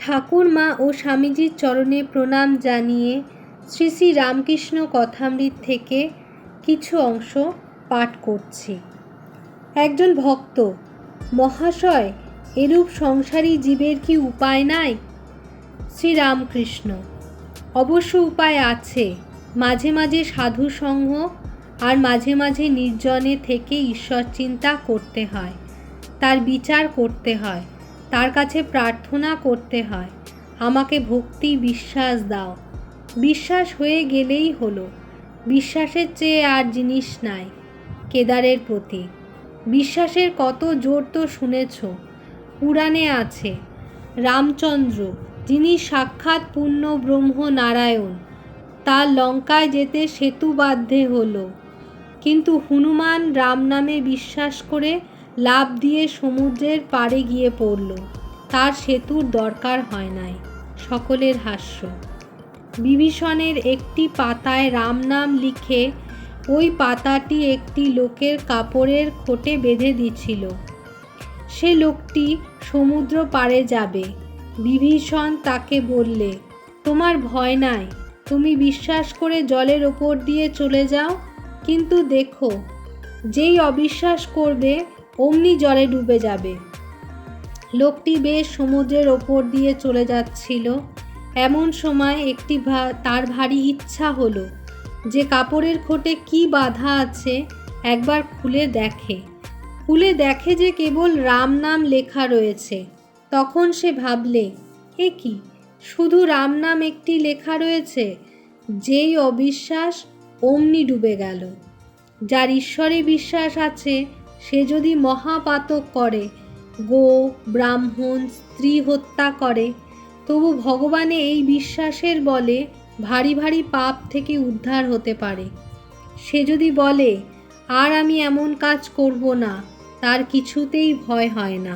ঠাকুরমা ও স্বামীজির চরণে প্রণাম জানিয়ে শ্রী শ্রী রামকৃষ্ণ কথামৃত থেকে কিছু অংশ পাঠ করছি। একজন ভক্ত: মহাশয়, এরূপ সংসারী জীবের কি উপায় নাই? শ্রী রামকৃষ্ণ: অবশ্য উপায় আছে। মাঝে মাঝে সাধু সঙ্গ আর মাঝে মাঝে নির্জনে থেকে ঈশ্বর চিন্তা করতে হয়, তার বিচার করতে হয়, তার কাছে প্রার্থনা করতে হয়, আমাকে ভক্তি বিশ্বাস দাও। বিশ্বাস হয়ে গেলেই হলো। বিশ্বাসের চেয়ে আর জিনিস নাই। কেদারের প্রতি বিশ্বাসের কত জোর তো শুনেছ, পুরাণে আছে। রামচন্দ্র, যিনি সাক্ষাৎ পূর্ণ ব্রহ্ম নারায়ণ, তার লঙ্কায় যেতে সেতু বাধ্যে হলো, কিন্তু হনুমান রাম নামে বিশ্বাস করে লাফ দিয়ে সমুদ্রের পাড়ে গিয়ে পড়ল, তার সেতুর দরকার হয় নাই। সকলের হাস্য। বিভীষণের একটি পাতায় রাম নাম লিখে ওই পাতাটি একটি লোকের কাপড়ের খোটে বেঁধে দিছিল। সে লোকটি সমুদ্র পাড়ে যাবে। বিভীষণ তাকে বললে, তোমার ভয় নাই, তুমি বিশ্বাস করে জলের ওপর দিয়ে চলে যাও, কিন্তু দেখো, যেই অবিশ্বাস করবে অমনি জলে ডুবে যাবে। লোকটি বেশ সমুদ্রের ওপর দিয়ে চলে যাচ্ছিল। এমন সময় তার ভারী ইচ্ছা হলো যে কাপড়ের খোটে কি বাঁধা আছে একবার খুলে দেখে যে কেবল রাম নাম লেখা রয়েছে। তখন সে ভাবলে, এ কি, শুধু রাম নাম একটি লেখা রয়েছে। যেই অবিশ্বাস অমনি ডুবে গেল। যার ঈশ্বরে বিশ্বাস আছে সে যদি মহাপাতক করে, গো ব্রাহ্মণ স্ত্রী হত্যা করে, তবু ভগবানে এই বিশ্বাসের বলে ভারী ভারী পাপ থেকে উদ্ধার হতে পারে। সে যদি বলে আর আমি এমন কাজ করব না, তার কিছুতেই ভয় হয় না।